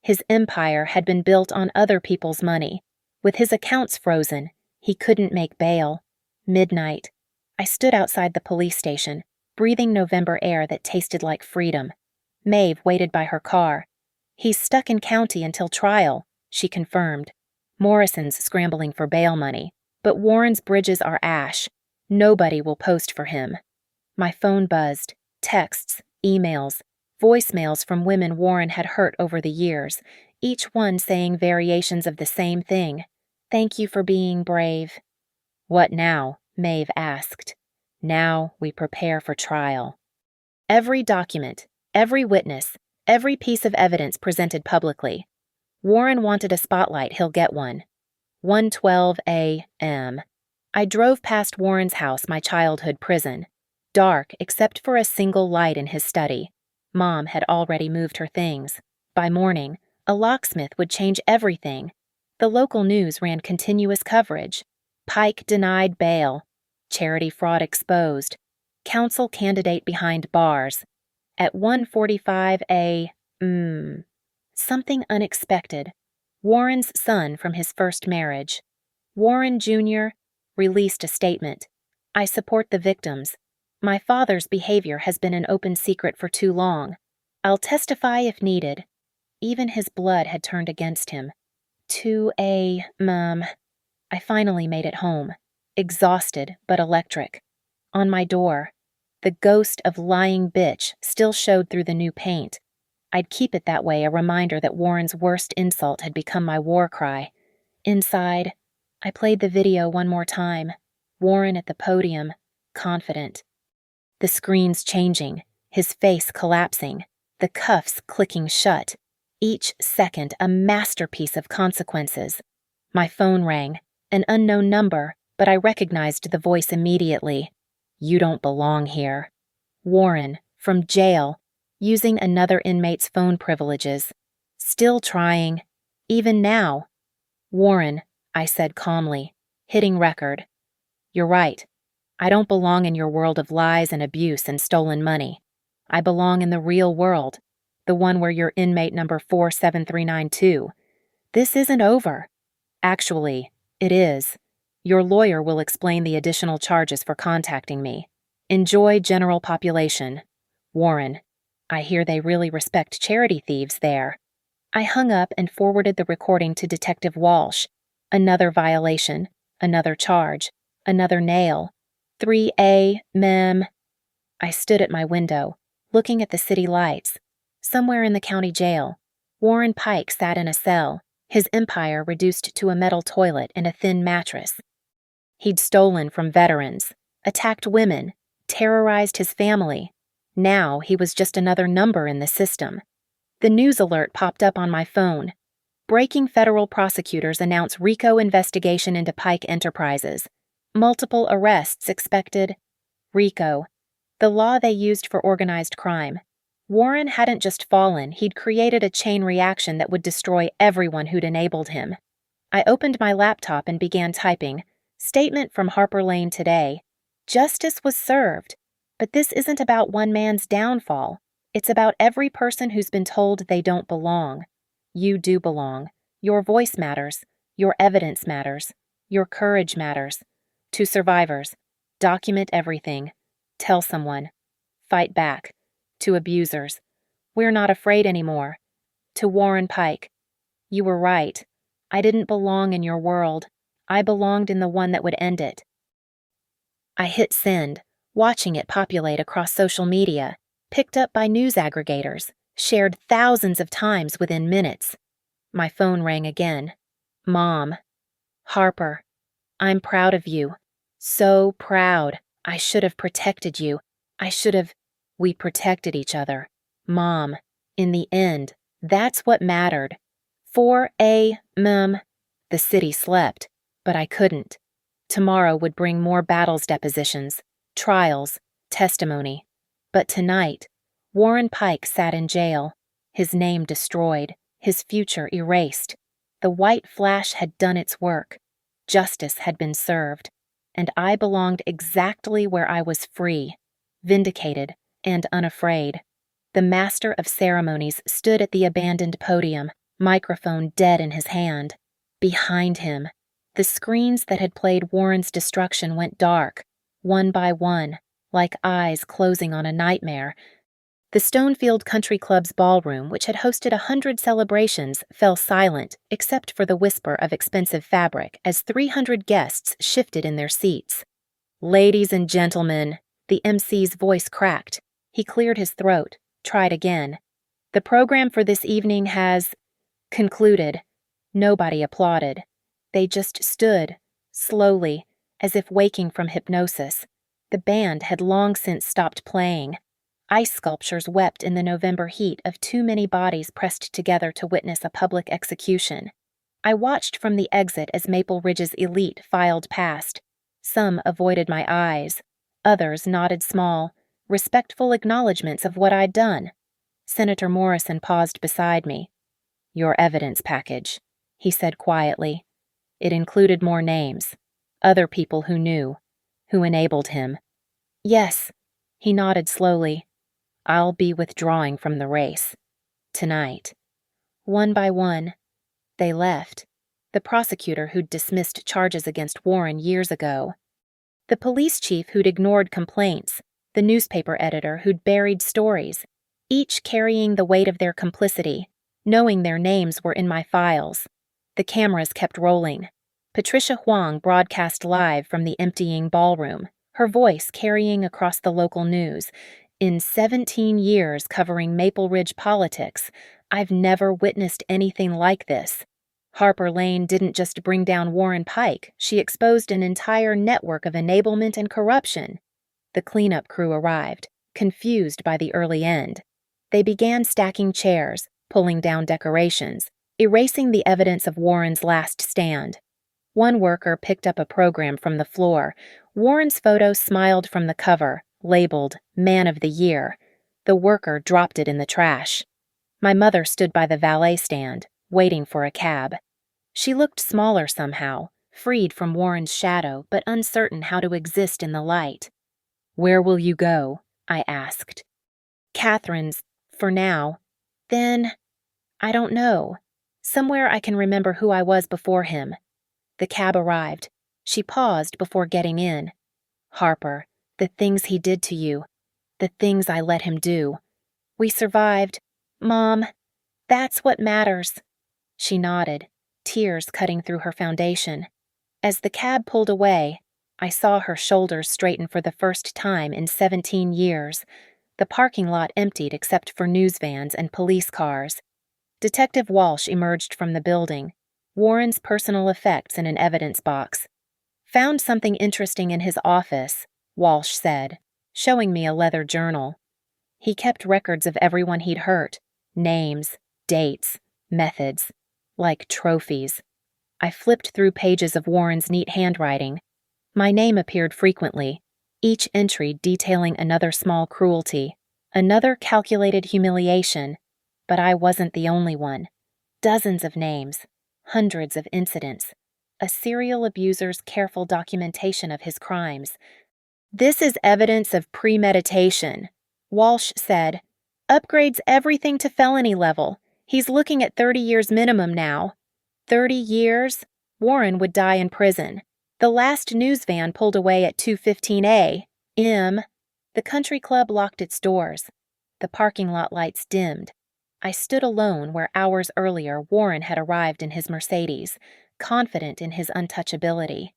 His empire had been built on other people's money. With his accounts frozen, he couldn't make bail. Midnight. I stood outside the police station, breathing November air that tasted like freedom. Maeve waited by her car. "He's stuck in county until trial," she confirmed. "Morrison's scrambling for bail money, but Warren's bridges are ash. Nobody will post for him." My phone buzzed. Texts, emails, voicemails from women Warren had hurt over the years, each one saying variations of the same thing. "Thank you for being brave." "What now?" Maeve asked. "Now we prepare for trial." Every document, every witness, every piece of evidence presented publicly. Warren wanted a spotlight, he'll get one. 1:12 a.m. I drove past Warren's house, my childhood prison. Dark except for a single light in his study. Mom had already moved her things. By morning, a locksmith would change everything. The local news ran continuous coverage. Pike denied bail. Charity fraud exposed. Council candidate behind bars. At 1:45 a.m. Something unexpected. Warren's son from his first marriage. Warren Jr. released a statement. "I support the victims. My father's behavior has been an open secret for too long. I'll testify if needed." Even his blood had turned against him. 2 a.m. I finally made it home, exhausted but electric. On my door, the ghost of lying bitch still showed through the new paint. I'd keep it that way, a reminder that Warren's worst insult had become my war cry. Inside, I played the video one more time, Warren at the podium, confident. The screens changing, his face collapsing, the cuffs clicking shut, each second a masterpiece of consequences. My phone rang, an unknown number, but I recognized the voice immediately. You don't belong here. Warren, from jail, using another inmate's phone privileges. Still trying, even now. Warren, I said calmly, hitting record. You're right. I don't belong in your world of lies and abuse and stolen money. I belong in the real world, the one where you're inmate number 47392. This isn't over. Actually, it is. Your lawyer will explain the additional charges for contacting me. Enjoy general population. Warren. I hear they really respect charity thieves there. I hung up and forwarded the recording to Detective Walsh. Another violation, another charge, another nail. 3A, mem. I stood at my window, looking at the city lights. Somewhere in the county jail, Warren Pike sat in a cell, his empire reduced to a metal toilet and a thin mattress. He'd stolen from veterans, attacked women, terrorized his family. Now he was just another number in the system. The news alert popped up on my phone. Breaking federal prosecutors announce RICO investigation into Pike Enterprises. Multiple arrests expected. RICO, the law they used for organized crime. Warren hadn't just fallen, he'd created a chain reaction that would destroy everyone who'd enabled him. I opened my laptop and began typing. Statement from Harper Lane today. Justice was served. But this isn't about one man's downfall. It's about every person who's been told they don't belong. You do belong. Your voice matters. Your evidence matters. Your courage matters. To survivors, document everything. Tell someone. Fight back. To abusers, we're not afraid anymore. To Warren Pike, you were right. I didn't belong in your world. I belonged in the one that would end it. I hit send, watching it populate across social media, picked up by news aggregators, shared thousands of times within minutes. My phone rang again. Mom. Harper. I'm proud of you. So proud. I should have protected you. We protected each other. Mom. In the end, that's what mattered. 4A, mem. The city slept, but I couldn't. Tomorrow would bring more battles depositions, trials, testimony. But tonight, Warren Pike sat in jail, his name destroyed, his future erased. The white flash had done its work. Justice had been served, and I belonged exactly where I was free, vindicated, and unafraid. The master of ceremonies stood at the abandoned podium, microphone dead in his hand. Behind him, the screens that had played Warren's destruction went dark, one by one, like eyes closing on a nightmare. The Stonefield Country Club's ballroom, which had hosted 100 celebrations, fell silent except for the whisper of expensive fabric as 300 guests shifted in their seats. Ladies and gentlemen, the MC's voice cracked. He cleared his throat, tried again. The program for this evening has concluded. Nobody applauded. They just stood, slowly, as if waking from hypnosis. The band had long since stopped playing. Ice sculptures wept in the November heat of too many bodies pressed together to witness a public execution. I watched from the exit as Maple Ridge's elite filed past. Some avoided my eyes. Others nodded small, respectful acknowledgments of what I'd done. Senator Morrison paused beside me. Your evidence package, he said quietly. It included more names, other people who knew, who enabled him. Yes, he nodded slowly. I'll be withdrawing from the race. Tonight. One by one, they left. The prosecutor who'd dismissed charges against Warren years ago. The police chief who'd ignored complaints. The newspaper editor who'd buried stories, each carrying the weight of their complicity, knowing their names were in my files. The cameras kept rolling. Patricia Huang broadcast live from the emptying ballroom, her voice carrying across the local news. In 17 years covering Maple Ridge politics, I've never witnessed anything like this. Harper Lane didn't just bring down Warren Pike, she exposed an entire network of enablement and corruption. The cleanup crew arrived, confused by the early end. They began stacking chairs, pulling down decorations, erasing the evidence of Warren's last stand. One worker picked up a program from the floor. Warren's photo smiled from the cover, labeled Man of the Year. The worker dropped it in the trash. My mother stood by the valet stand, waiting for a cab. She looked smaller somehow, freed from Warren's shadow, but uncertain how to exist in the light. "Where will you go?" I asked. "Catherine's, for now. Then, I don't know. Somewhere I can remember who I was before him." The cab arrived. She paused before getting in. "Harper, the things he did to you. The things I let him do. We survived. Mom, that's what matters." She nodded, tears cutting through her foundation. As the cab pulled away, I saw her shoulders straighten for the first time in 17 years. The parking lot emptied except for news vans and police cars. Detective Walsh emerged from the building, Warren's personal effects in an evidence box. "Found something interesting in his office," Walsh said, showing me a leather journal. He kept records of everyone he'd hurt, names, dates, methods, like trophies. I flipped through pages of Warren's neat handwriting. My name appeared frequently, each entry detailing another small cruelty, another calculated humiliation, but I wasn't the only one. Dozens of names, hundreds of incidents, a serial abuser's careful documentation of his crimes. "This is evidence of premeditation," Walsh said. "Upgrades everything to felony level. He's looking at 30 years minimum now." 30 years? Warren would die in prison. The last news van pulled away at 2:15 a.m. The country club locked its doors. The parking lot lights dimmed. I stood alone where hours earlier Warren had arrived in his Mercedes, confident in his untouchability.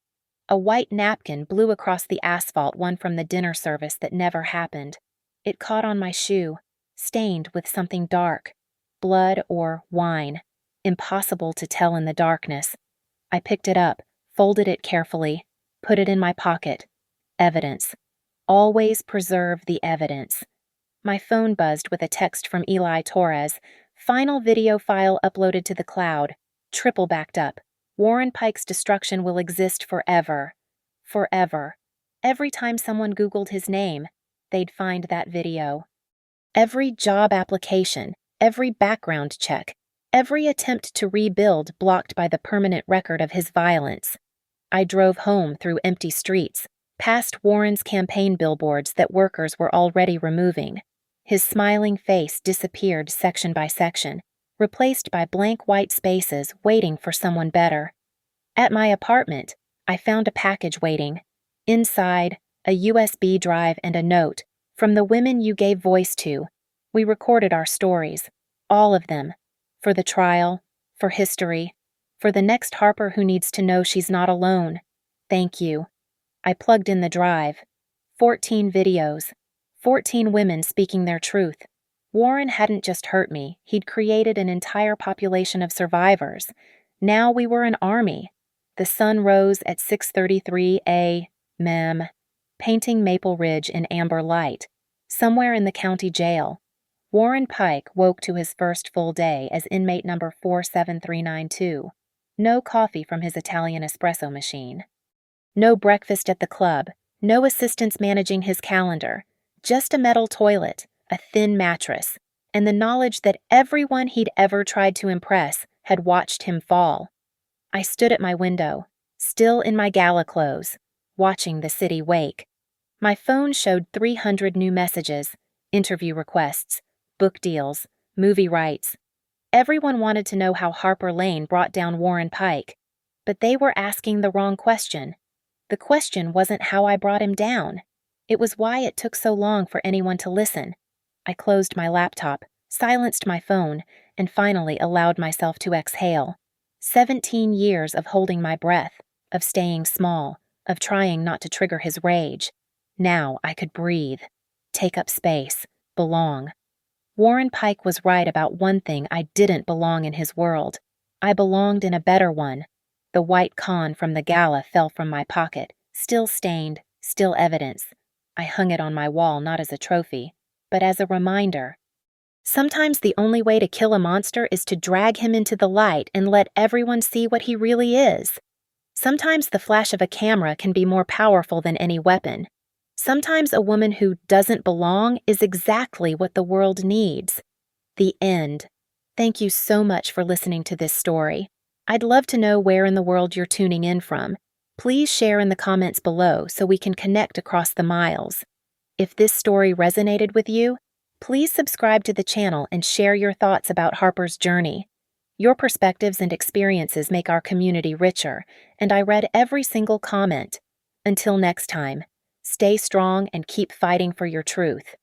A white napkin blew across the asphalt, one from the dinner service that never happened. It caught on my shoe, stained with something dark. Blood or wine. Impossible to tell in the darkness. I picked it up, folded it carefully, put it in my pocket. Evidence. Always preserve the evidence. My phone buzzed with a text from Eli Torres. "Final video file uploaded to the cloud. Triple backed up. Warren Pike's destruction will exist forever." Forever. Every time someone Googled his name, they'd find that video. Every job application, every background check, every attempt to rebuild blocked by the permanent record of his violence. I drove home through empty streets, past Warren's campaign billboards that workers were already removing. His smiling face disappeared section by section, replaced by blank white spaces waiting for someone better. At my apartment, I found a package waiting. Inside, a USB drive and a note. "From the women you gave voice to. We recorded our stories. All of them. For the trial, for history, for the next Harper who needs to know she's not alone. Thank you." I plugged in the drive. 14 videos. 14 women speaking their truth. Warren hadn't just hurt me, he'd created an entire population of survivors. Now we were an army. The sun rose at 6:33 a.m., painting Maple Ridge in amber light. Somewhere in the county jail, Warren Pike woke to his first full day as inmate number 47392. No coffee from his Italian espresso machine. No breakfast at the club, no assistants managing his calendar. Just a metal toilet, a thin mattress, and the knowledge that everyone he'd ever tried to impress had watched him fall. I stood at my window, still in my gala clothes, watching the city wake. My phone showed 300 new messages, interview requests, book deals, movie rights. Everyone wanted to know how Harper Lane brought down Warren Pike, but they were asking the wrong question. The question wasn't how I brought him down. It was why it took so long for anyone to listen. I closed my laptop, silenced my phone, and finally allowed myself to exhale. 17 years of holding my breath, of staying small, of trying not to trigger his rage. Now I could breathe, take up space, belong. Warren Pike was right about one thing: I didn't belong in his world. I belonged in a better one. The white con from the gala fell from my pocket, still stained, still evidence. I hung it on my wall not as a trophy, but as a reminder. Sometimes the only way to kill a monster is to drag him into the light and let everyone see what he really is. Sometimes the flash of a camera can be more powerful than any weapon. Sometimes a woman who doesn't belong is exactly what the world needs. The end. Thank you so much for listening to this story. I'd love to know where in the world you're tuning in from. Please share in the comments below so we can connect across the miles. If this story resonated with you, please subscribe to the channel and share your thoughts about Harper's journey. Your perspectives and experiences make our community richer, and I read every single comment. Until next time, stay strong and keep fighting for your truth.